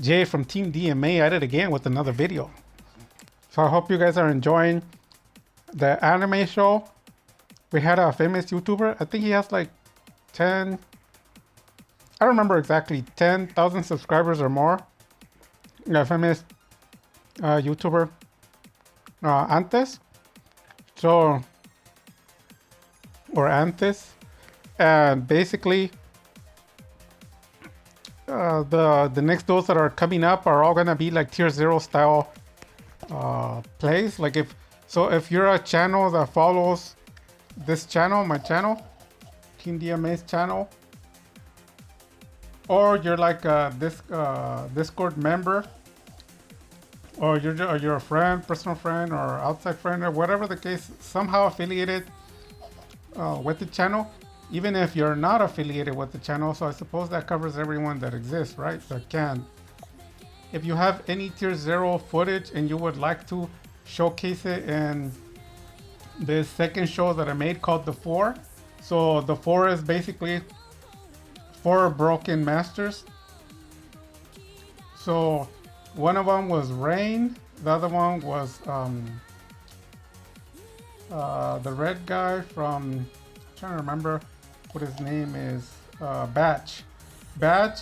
Jay from Team DMA at it again with another video. So I hope you guys are enjoying the anime show. We had a famous YouTuber. I think he has like 10, I don't remember exactly, 10,000 subscribers or more. A famous YouTuber, Antes. So, or Antes. And basically, the next those that are coming up are all gonna be like tier 0 style plays. Like if you're a channel that follows this channel, my channel, Team DMA's channel, or you're like this Discord member, or you're a friend, personal friend, or outside friend, or whatever the case, somehow affiliated with the channel, even if you're not affiliated with the channel. So I suppose that covers everyone that exists, right? That can. If you have any tier 0 footage and you would like to showcase it in this second show that I made called The Four. So The Four is basically 4 broken masters. So one of them was Rain, the other one was the red guy from, I'm trying to remember what his name is, Batch,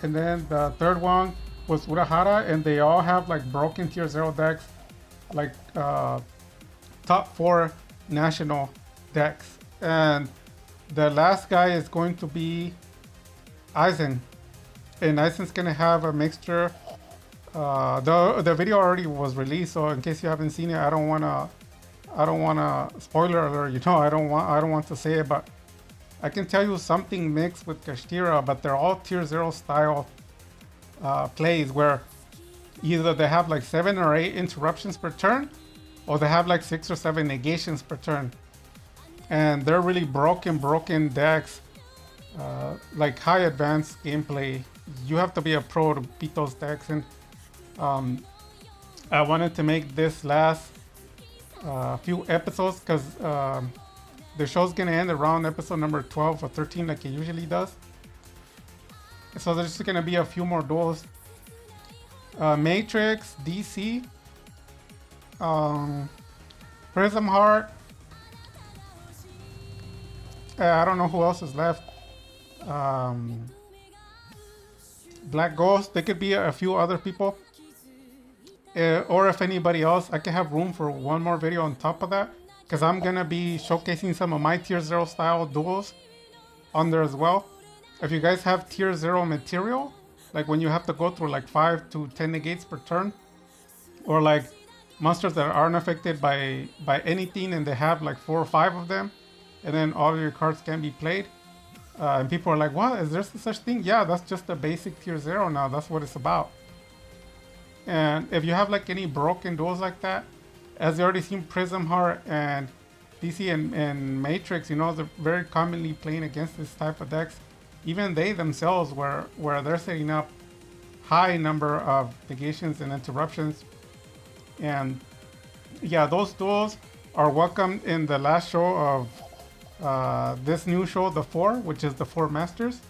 and then the third one was Urahara, and they all have like broken tier 0 decks, like top 4 national decks. And the last guy is going to be Aizen, and Aizen's gonna have a mixture. The video already was released, so in case you haven't seen it, I don't wanna spoiler alert. I don't want to say it, but I can tell you something mixed with Kashtira. But they're all tier 0 style plays where either they have like 7 or 8 interruptions per turn, or they have like 6 or 7 negations per turn. And they're really broken decks, like high advanced gameplay. You have to be a pro to beat those decks. And I wanted to make this last few episodes because the show's gonna end around episode number 12 or 13 like it usually does. So there's just gonna be a few more duels. Matrix, DC, Prism Heart. I don't know who else is left. Black Ghost. There could be a few other people. Or if anybody else, I can have room for one more video on top of that, because I'm gonna be showcasing some of my tier 0 style duels on there as well. If you guys have tier 0 material, like when you have to go through like 5 to 10 negates per turn, or like monsters that aren't affected by anything and they have like 4 or 5 of them, and then all of your cards can be played, and people are like, what, is there such thing? Yeah, that's just a basic tier 0 now. That's what it's about. And if you have like any broken duels like that, as you already seen, Prism Heart and DC and Matrix, they're very commonly playing against this type of decks. Even they themselves, where they're setting up high number of negations and interruptions. And yeah, those duels are welcome in the last show of this new show, The Four, which is the 4 Masters.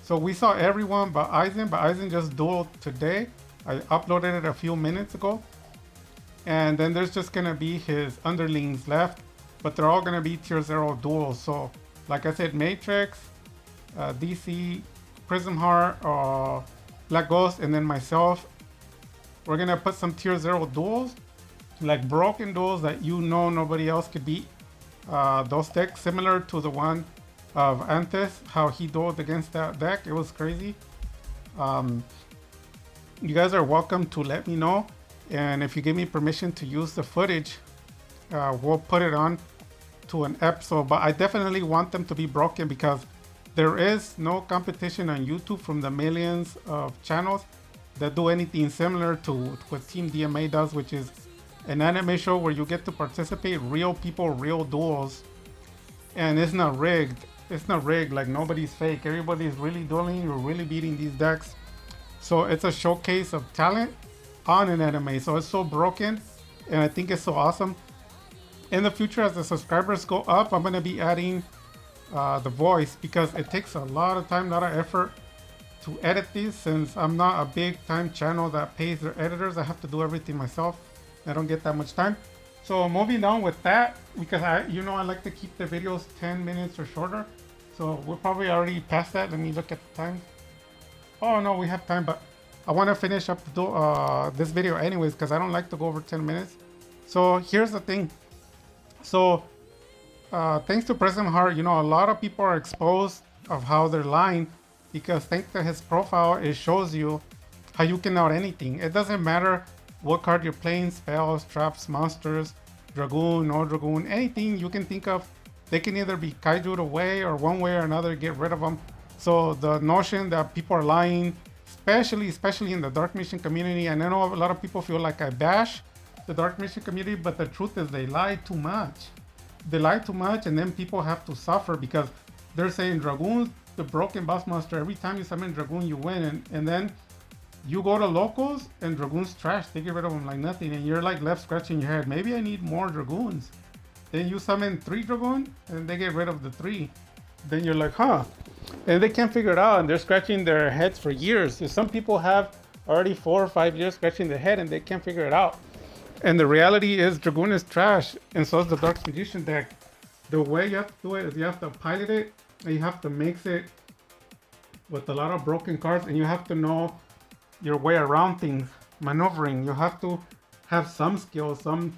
So we saw everyone but Aizen just dueled today. I uploaded it a few minutes ago. And then there's just gonna be his underlings left, but they're all gonna be tier 0 duels. So like I said, Matrix, DC, Prism Heart, Black Ghost, and then myself. We're gonna put some tier 0 duels, like broken duels that nobody else could beat. Those decks similar to the one of Antes, how he dueled against that deck. It was crazy. You guys are welcome to let me know, and if you give me permission to use the footage, we'll put it on to an episode. But I definitely want them to be broken, because there is no competition on YouTube from the millions of channels that do anything similar to what Team DMA does, which is an anime show where you get to participate, real people, real duels, and it's not rigged. It's not rigged, like nobody's fake. Everybody's really dueling, you're really beating these decks. So it's a showcase of talent on an anime. So it's so broken, and I think it's so awesome. In the future, as the subscribers go up, I'm gonna be adding the voice, because it takes a lot of time, a lot of effort to edit these. Since I'm not a big time channel that pays their editors, I have to do everything myself. I don't get that much time. So moving on with that, because I like to keep the videos 10 minutes or shorter. So we're probably already past that. Let me look at the time. Oh no, we have time, but I want to finish up this video anyways, because I don't like to go over 10 minutes. So here's the thing. So thanks to President Hart, a lot of people are exposed of how they're lying, because thanks to his profile, it shows you how you can out anything. It doesn't matter what card you're playing, spells, traps, monsters, Dragoon, no Dragoon, anything you can think of. They can either be kaiju'd away or one way or another get rid of them. So the notion that people are lying, especially in the Dark Mission community, and I know a lot of people feel like I bash the Dark Mission community, but the truth is they lie too much. They lie too much, and then people have to suffer because they're saying Dragoon's the broken boss monster. Every time you summon Dragoon, you win, and then you go to locals and Dragoon's trash. They get rid of them like nothing, and you're like left scratching your head. Maybe I need more Dragoons. Then you summon 3 Dragoon, and they get rid of the 3. Then you're like, huh? And they can't figure it out, and they're scratching their heads for years. So some people have already 4 or 5 years scratching their head, and they can't figure it out. And the reality is Dragoon is trash, and so is the Dark Magician deck. The way you have to do it is you have to pilot it, and you have to mix it with a lot of broken cards, and you have to know your way around things, maneuvering. You have to have some skills, some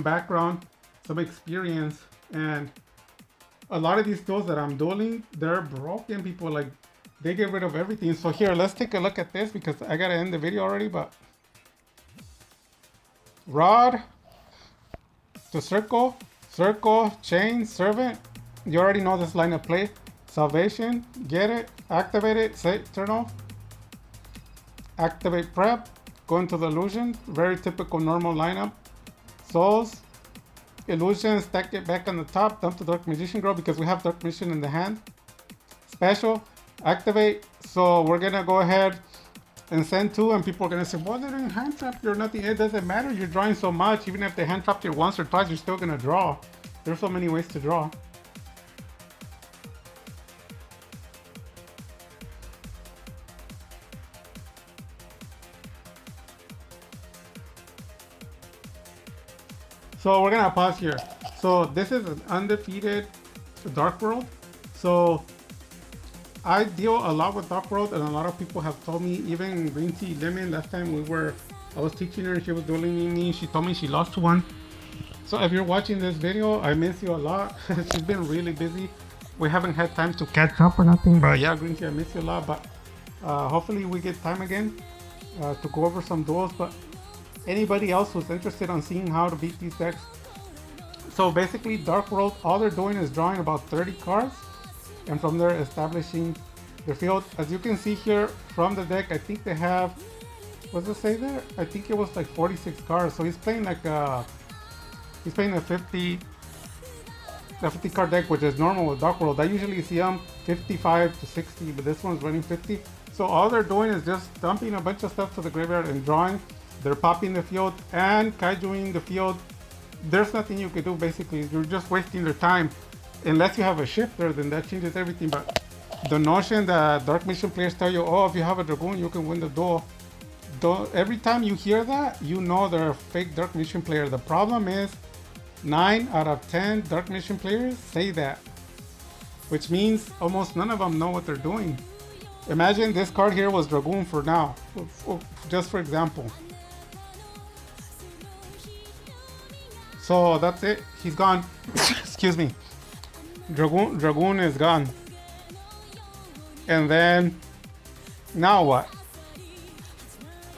background, some experience, and a lot of these skills that I'm dueling, they're broken. People like they get rid of everything. So here, let's take a look at this because I gotta end the video already. But Rod to circle, chain, servant. You already know this line of play. Salvation, get it, activate it, say turn off. Activate prep, go into the illusion. Very typical normal lineup. Souls, illusion, stack it back on the top, dump the Dark Magician Girl because we have Dark Magician in the hand. Special, activate. So we're gonna go ahead and send 2, and people are gonna say, well, they're in hand trap, you're nothing. It doesn't matter, you're drawing so much. Even if they hand trapped you once or twice, you're still gonna draw. There's so many ways to draw. So we're gonna pause here. So this is an undefeated Dark World. So I deal a lot with Dark World, and a lot of people have told me, even Green Tea Lemon, last time I was teaching her, she was dueling me, she told me she lost one. So if you're watching this video, I miss you a lot. She's been really busy. We haven't had time to catch up or nothing, but yeah, Green Tea, I miss you a lot. But hopefully we get time again to go over some duels. But anybody else who's interested on seeing how to beat these decks. So basically Dark World, all they're doing is drawing about 30 cards, and from there establishing their field. As you can see here from the deck, I think they have, what does it say there? I think it was like 46 cards. So he's playing like a 50 card deck, which is normal with Dark World. I usually see them 55 to 60, but this one's running 50. So all they're doing is just dumping a bunch of stuff to the graveyard and drawing. They're popping the field and kaijuing the field. There's nothing you can do basically. You're just wasting their time. Unless you have a shifter, then that changes everything. But the notion that Dark Mission players tell you, oh, if you have a Dragoon, you can win the duel. Every time you hear that, you know they're a fake Dark Mission player. The problem is 9 out of 10 Dark Mission players say that, which means almost none of them know what they're doing. Imagine this card here was Dragoon for now, just for example. So that's it. He's gone. Excuse me. Dragoon is gone. And then now what?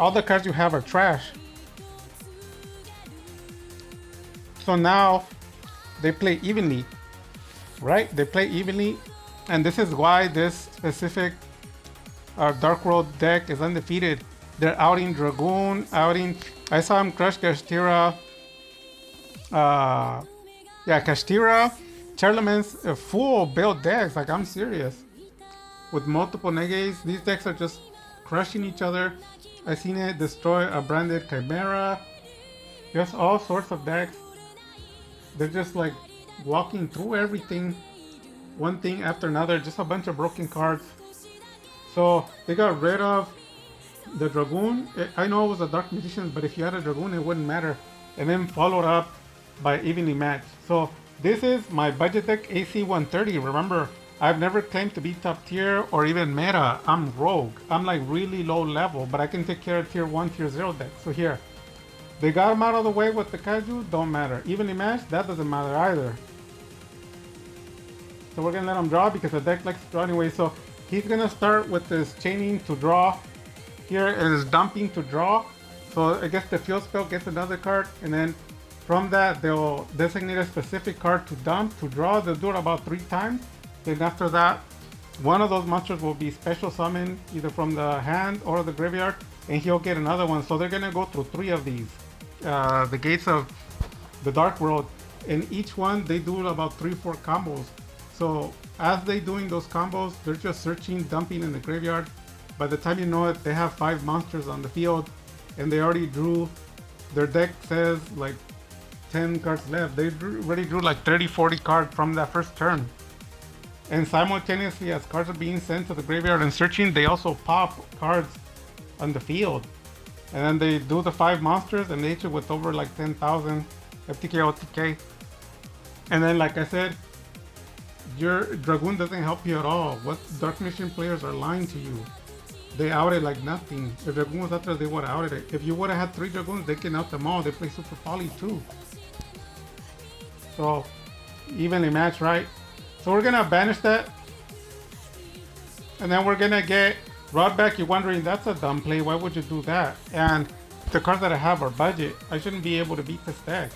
All the cards you have are trash. So now they play evenly, right? They play evenly, and this is why this specific Dark World deck is undefeated. They're outing Dragoon, I saw him crush Kashtira. Kashtira, Charlemagne's full build decks. Like, I'm serious. With multiple negatives, these decks are just crushing each other. I seen it destroy a branded Chimera. Just all sorts of decks. They're just like walking through everything, one thing after another. Just a bunch of broken cards. So they got rid of the Dragoon. I know it was a Dark Magician, but if you had a Dragoon, it wouldn't matter. And then followed up by Evenly Matched. So this is my budget deck AC-130. Remember, I've never claimed to be top tier or even meta. I'm rogue. I'm like really low level, but I can take care of tier 1, tier 0 decks. So here, they got him out of the way with the Kaiju, don't matter. Evenly Matched, that doesn't matter either. So we're gonna let him draw because the deck likes to draw anyway. So he's gonna start with this chaining to draw here and his dumping to draw. So I guess the field spell gets another card, and then from that they'll designate a specific card to dump, to draw. They'll do it about 3 times. Then after that, one of those monsters will be special summoned either from the hand or the graveyard, and he'll get another one. So they're gonna go through 3 of these, the gates of the Dark World, and each one they do about 3-4 combos. So as they doing those combos, they're just searching, dumping in the graveyard. By the time you know it, they have 5 monsters on the field, and they already drew. Their deck says like 10 cards left. They already drew like 30-40 cards from that first turn. And simultaneously, as cards are being sent to the graveyard and searching, they also pop cards on the field. And then they do the 5 monsters, and they hit you with over like 10,000 FTK, OTK. And then, like I said, your Dragoon doesn't help you at all. What Dark Mission players are lying to you. They outed like nothing. If Dragoon was out there, they would have outed it. If you would have had 3 Dragoons, they can out them all. They play Super Poly too. So, evenly matched, right? So we're gonna banish that. And then we're gonna get Rod back. You're wondering, that's a dumb play. Why would you do that? And the cards that I have are budget. I shouldn't be able to beat this deck.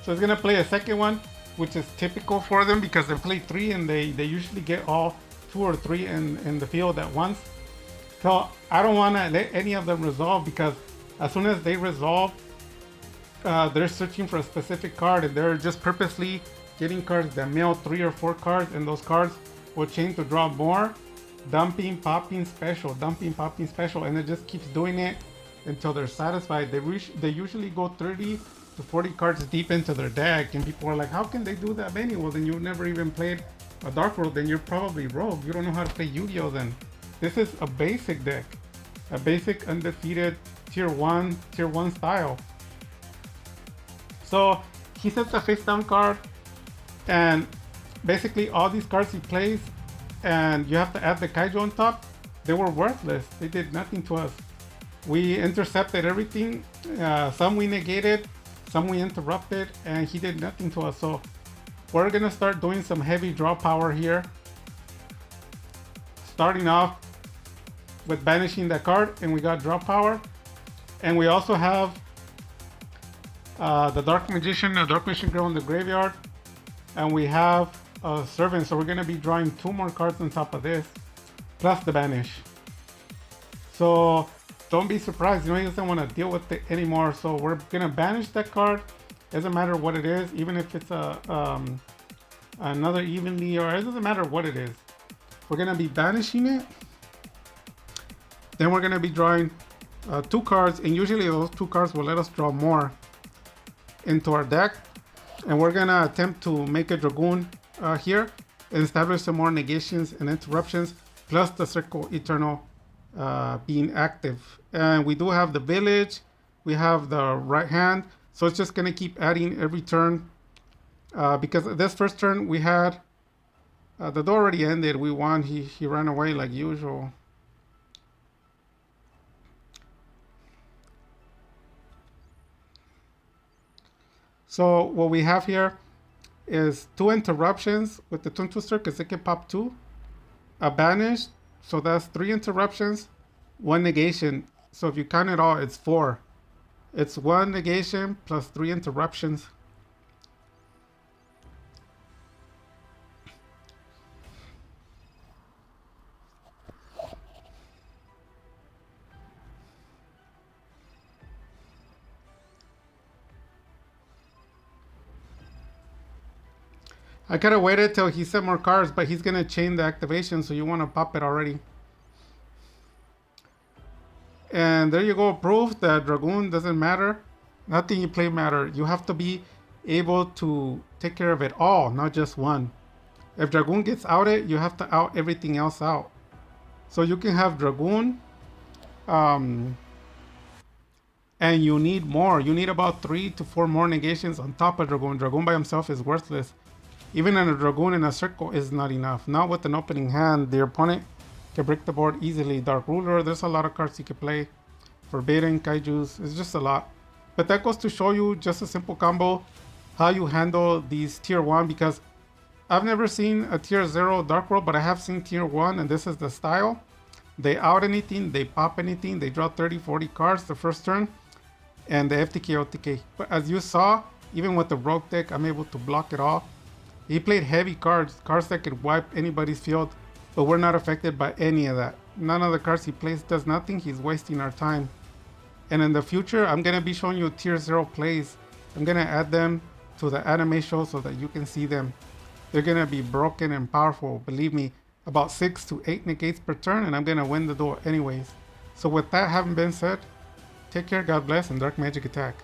So it's gonna play a second one, which is typical for them because they play 3 and they usually get all 2 or 3 in the field at once. So I don't want to let any of them resolve, because as soon as they resolve, they're searching for a specific card, and they're just purposely getting cards that mill 3 or 4 cards, and those cards will chain to draw more. Dumping, popping, special, dumping, popping, special, and it just keeps doing it until they're satisfied. They usually go 30 to 40 cards deep into their deck, and people are like, how can they do that many? Well, then you've never even played a Dark World, then you're probably rogue. You don't know how to play Yu-Gi-Oh! Then this is a basic deck, a basic undefeated tier 1 style. So he sets a face down card, and basically all these cards he plays, and you have to add the Kaiju on top. They were worthless. They did nothing to us. We intercepted everything. Some we negated, some we interrupted, and he did nothing to us. So we're gonna start doing some heavy draw power here. Starting off with banishing that card, and we got draw power. And we also have the Dark Magician, the Dark Magician Girl in the graveyard. And we have a Servant, so we're gonna be drawing 2 more cards on top of this, plus the banish. So don't be surprised, he doesn't want to deal with it anymore. So we're gonna banish that card. Doesn't matter what it is, even if it's another evenly, or it doesn't matter what it is. We're gonna be banishing it. Then we're gonna be drawing 2 cards, and usually those 2 cards will let us draw more into our deck. And we're gonna attempt to make a Dragoon here and establish some more negations and interruptions, plus the Circle Eternal being active. And we do have the Village, we have the right hand, so it's just gonna keep adding every turn, because this first turn we had the door already ended. We won. He ran away like usual. So what we have here is 2 interruptions with the Twin Twister, because it can pop 2. A banish, so that's 3 interruptions, 1 negation. So if you count it all, it's 4. It's 1 negation plus 3 interruptions. I could have waited till he sent more cards, but he's gonna chain the activation, so you want to pop it already. And there you go, proof that Dragoon doesn't matter. Nothing you play matter. You have to be able to take care of it all, not just one. If Dragoon gets outed, you have to out everything else out. So you can have Dragoon, um, and you need more. You need about 3 to 4 more negations on top of Dragoon. Dragoon by himself is worthless. Even in a Dragoon in a circle is not enough. Not with an opening hand, the opponent can break the board easily. Dark Ruler, there's a lot of cards you can play. Forbidden, Kaijus, it's just a lot. But that goes to show you just a simple combo, how you handle these tier 1, because I've never seen a tier 0 Dark World, but I have seen tier 1, and this is the style. They out anything, they pop anything, they draw 30, 40 cards the first turn, and the FTK, OTK. But as you saw, even with the Rogue deck, I'm able to block it all. He played heavy cards, cards that could wipe anybody's field, but we're not affected by any of that. None of the cards he plays does nothing, he's wasting our time. And in the future, I'm going to be showing you tier 0 plays. I'm going to add them to the anime show so that you can see them. They're going to be broken and powerful, believe me, about 6 to 8 negates per turn, and I'm going to win the duel anyways. So with that having been said, take care, God bless, and Dark Magic Attack.